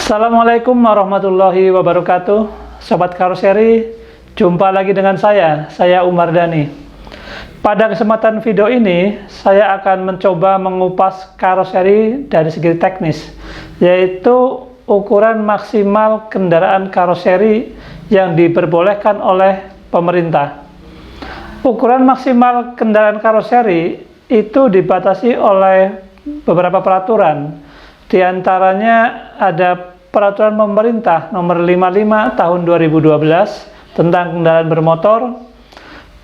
Assalamualaikum warahmatullahi wabarakatuh. Sobat Karoseri, jumpa lagi dengan saya Umar Dhani. Pada kesempatan video ini, saya akan mencoba mengupas karoseri dari segi teknis, yaitu ukuran maksimal kendaraan karoseri yang diperbolehkan oleh pemerintah. Ukuran maksimal kendaraan karoseri itu dibatasi oleh beberapa peraturan. Di antaranya ada Peraturan Pemerintah Nomor 55 Tahun 2012 tentang kendaraan bermotor,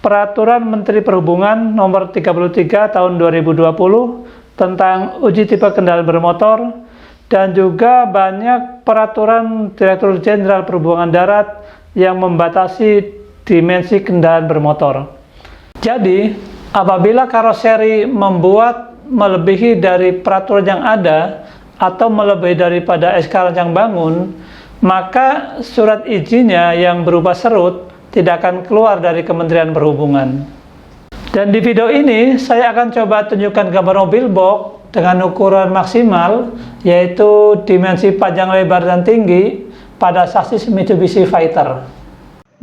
Peraturan Menteri Perhubungan Nomor 33 Tahun 2020 tentang uji tipe kendaraan bermotor, dan juga banyak peraturan Direktur Jenderal Perhubungan Darat yang membatasi dimensi kendaraan bermotor. Jadi, apabila karoseri membuat melebihi dari peraturan yang ada atau melebihi daripada SK Rancang Bangun, maka surat izinnya yang berupa serut tidak akan keluar dari Kementerian Perhubungan. Dan di video ini saya akan coba tunjukkan gambar mobil box dengan ukuran maksimal, yaitu dimensi panjang, lebar, dan tinggi pada sasis Mitsubishi Fighter.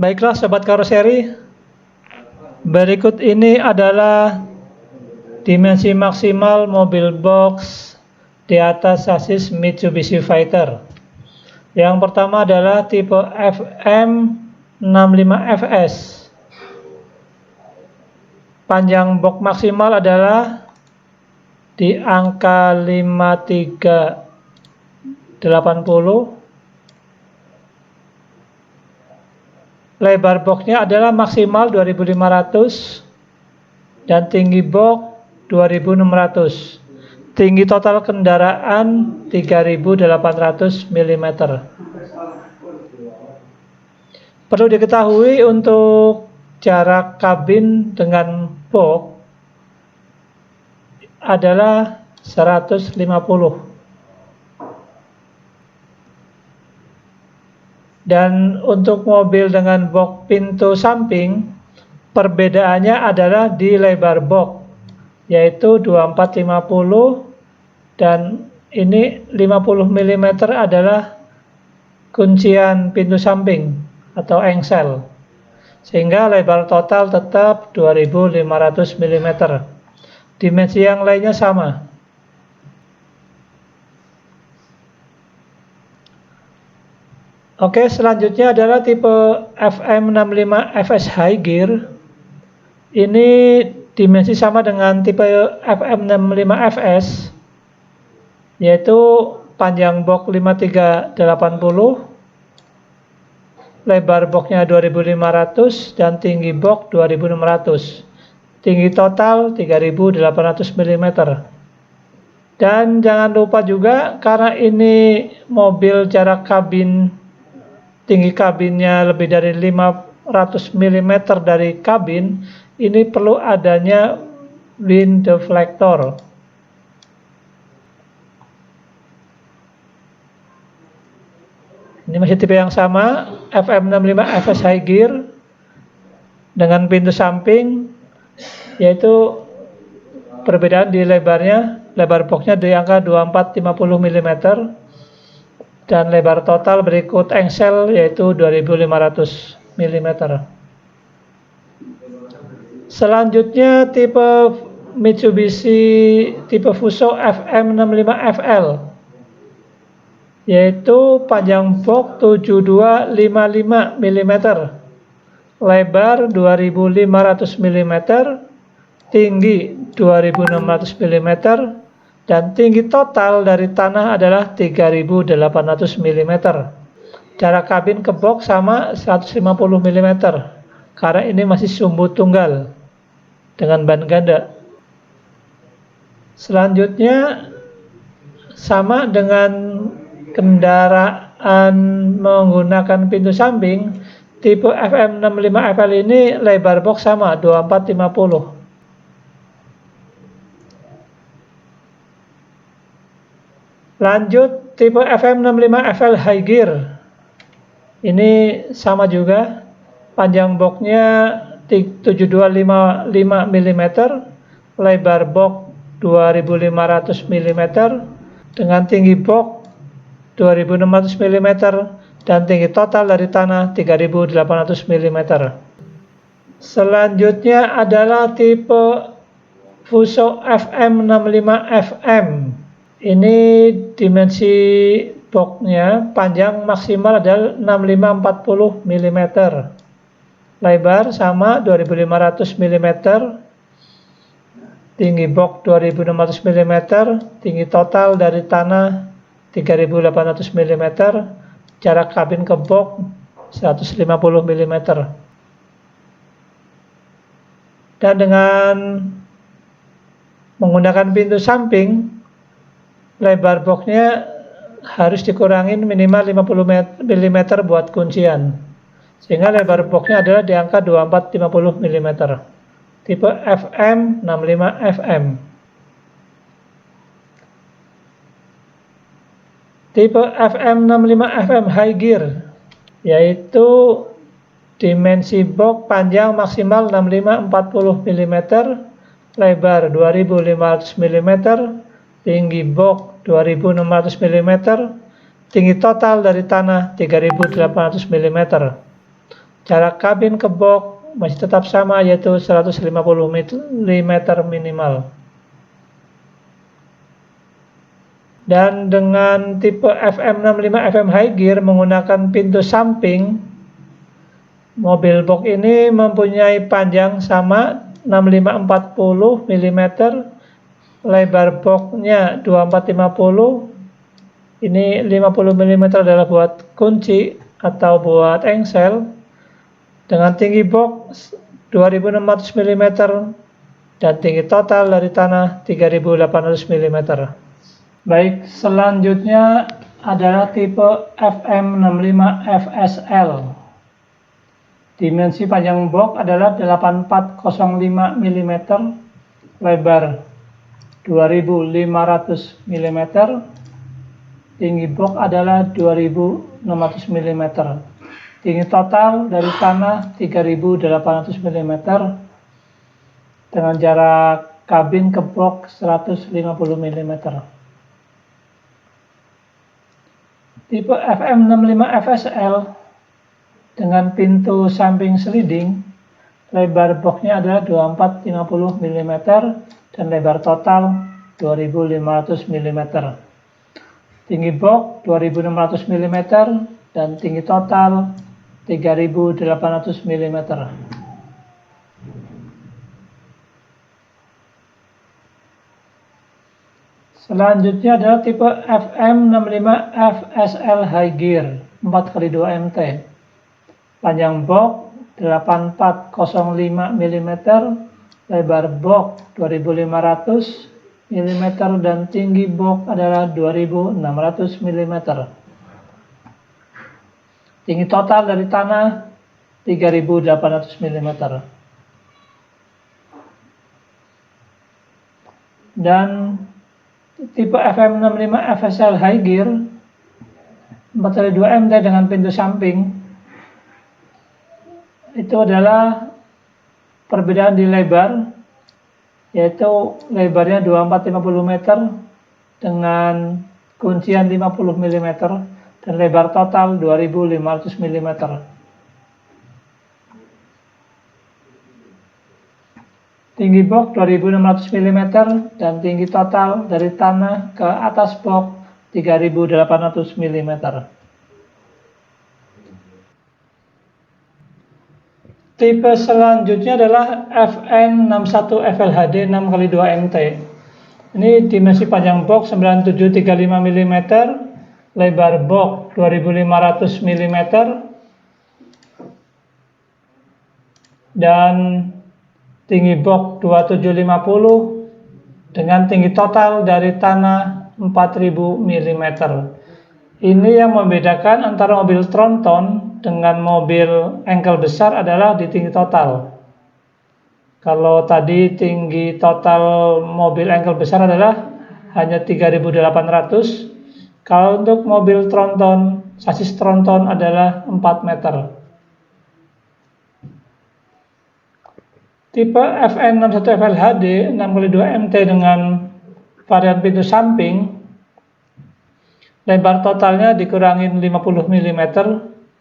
Baiklah sobat karoseri, berikut ini adalah dimensi maksimal mobil box di atas sasis Mitsubishi Fighter. Yang pertama adalah tipe FM65FS. Panjang box maksimal adalah di angka 5380. Lebar boxnya adalah maksimal 2500 dan tinggi box 2600. Tinggi total kendaraan 3800 mm. Perlu diketahui untuk jarak kabin dengan box adalah 150. Dan untuk mobil dengan box pintu samping, perbedaannya adalah di lebar box, yaitu 2450, dan ini 50 mm adalah kuncian pintu samping atau engsel, sehingga lebar total tetap 2500 mm. Dimensi yang lainnya sama. Oke, selanjutnya adalah tipe FM65FS High Gear. Ini dimensi sama dengan tipe FM65FS, yaitu panjang box 5380, lebar boxnya 2500, dan tinggi box 2600. Tinggi total 3800 mm. Dan jangan lupa juga, karena ini mobil jarak kabin, tinggi kabinnya lebih dari 500 mm dari kabin, ini perlu adanya wind deflector. Ini masih tipe yang sama, FM65FS High Gear dengan pintu samping, yaitu perbedaan di lebarnya. Lebar boxnya di angka 2450 mm dan lebar total berikut engsel, yaitu 2500 mm. Selanjutnya tipe Mitsubishi tipe Fuso FM65FL, yaitu panjang box 7255 mm, lebar 2500 mm, tinggi 2600 mm, dan tinggi total dari tanah adalah 3800 mm. Jarak kabin ke box sama 150 mm, karena ini masih sumbu tunggal dengan ban ganda. Selanjutnya sama dengan kendaraan menggunakan pintu samping, tipe FM65FL ini lebar box sama 2450. Lanjut tipe FM65FL High Gear. Ini sama juga, panjang boxnya 7255 mm, lebar box 2500 mm, dengan tinggi box 2600 mm, dan tinggi total dari tanah 3800 mm. Selanjutnya adalah tipe Fuso FM65FM. Ini dimensi boxnya panjang maksimal adalah 6540 mm. Lebar sama 2500 mm. Tinggi box 2600 mm, tinggi total dari tanah 3800 mm, jarak kabin ke box 150 mm. Dan dengan menggunakan pintu samping, lebar boxnya harus dikurangin minimal 50 mm buat kuncian, sehingga lebar boxnya adalah di angka 2450 mm. Tipe FM65FM. Tipe FM65FM High Gear, yaitu dimensi box panjang maksimal 6540 mm, lebar 2500 mm, tinggi box 2600 mm, tinggi total dari tanah 3800 mm. Jarak kabin ke box masih tetap sama, yaitu 150 mm minimal. Dan dengan tipe FM65FM High Gear menggunakan pintu samping, mobil box ini mempunyai panjang sama 6540 mm, lebar boxnya 2450. Ini 50 mm adalah buat kunci atau buat engsel. Dengan tinggi box 2600 mm dan tinggi total dari tanah 3800 mm. Baik, selanjutnya adalah tipe FM65FSL. Dimensi panjang box adalah 8405 mm, lebar 2500 mm, tinggi box adalah 2600 mm, tinggi total dari tanah 3800 mm, dengan jarak kabin ke box 150 mm. Tipe FM65FSL dengan pintu samping sliding, lebar boxnya adalah 2450 mm dan lebar total 2500 mm. Tinggi box 2600 mm dan tinggi total 3800 mm. Selanjutnya adalah tipe FM65FSL High Gear 4x2 MT. Panjang box 8405 mm, lebar box 2500 mm dan tinggi box adalah 2600 mm. Tinggi total dari tanah 3800 mm. Dan tipe FM65FSL High Gear 4x2 MT dengan pintu samping, itu adalah perbedaan di lebar, yaitu lebarnya 2450 meter dengan kuncian 50 mm dan lebar total 2500 mm. Tinggi box 2600 mm dan tinggi total dari tanah ke atas box 3800 mm. Tipe selanjutnya adalah FN61FLHD 6x2 MT. Ini dimensi panjang box 9735 mm, lebar box 2500 mm, dan tinggi box 2750 dengan tinggi total dari tanah 4000 mm. Ini yang membedakan antara mobil tronton dengan mobil engkel besar adalah di tinggi total. Kalau tadi tinggi total mobil engkel besar adalah hanya 3800, kalau untuk mobil tronton, sasis tronton adalah 4 meter. Tipe FN61FLHD 6x2 MT dengan varian pintu samping Lebar totalnya dikurangin 50 mm,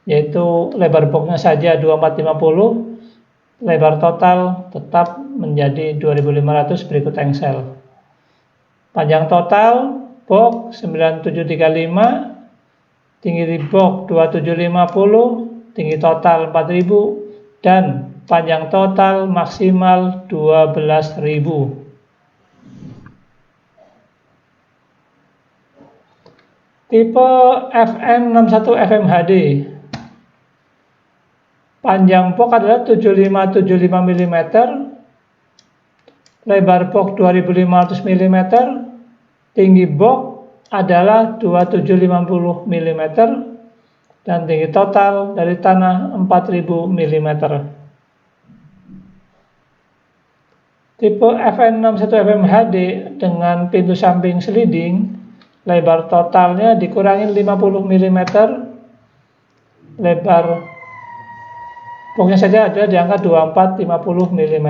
yaitu lebar boxnya saja 2450. Lebar total tetap menjadi 2500 berikut engsel. Panjang total box 9735, tinggi box 2750, tinggi total 4000, dan panjang total maksimal 12.000. Tipe FN61 FMHD. Panjang box adalah 7575 mm, lebar box 2500 mm, tinggi box adalah 2750 mm, dan tinggi total dari tanah 4000 mm. Tipe FN61 FMHD dengan pintu samping sliding, lebar totalnya dikurangi 50 mm, lebar boxnya saja ada di angka 2450 mm.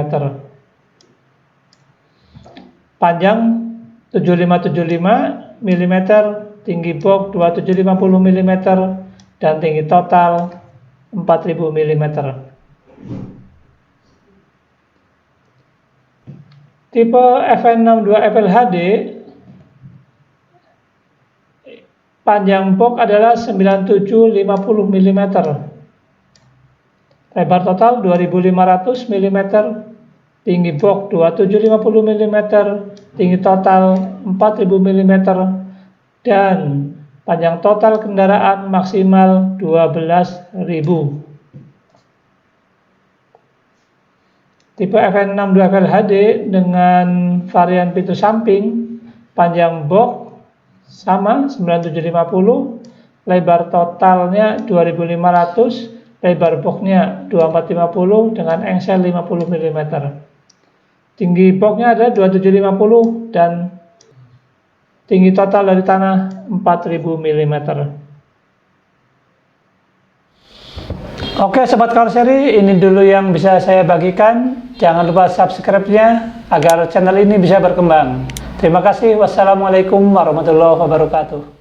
Panjang 7575 mm, tinggi box 2750 mm, dan tinggi total 4000 mm. Tipe FN62 FLHD, panjang box adalah 9750 mm, lebar total 2500 mm, tinggi box 2750 mm, tinggi total 4000 mm, dan panjang total kendaraan maksimal 12.000. Tipe FN62 FLHD dengan varian pintu samping, panjang box sama 9750, lebar totalnya 2500, lebar boxnya 2450 dengan engsel 50 mm. Tinggi boxnya adalah 2750 dan tinggi total dari tanah 4000 mm. Oke Sobat Car Seri, ini dulu yang bisa saya bagikan. Jangan lupa subscribe-nya agar channel ini bisa berkembang. Terima kasih. Wassalamualaikum warahmatullahi wabarakatuh.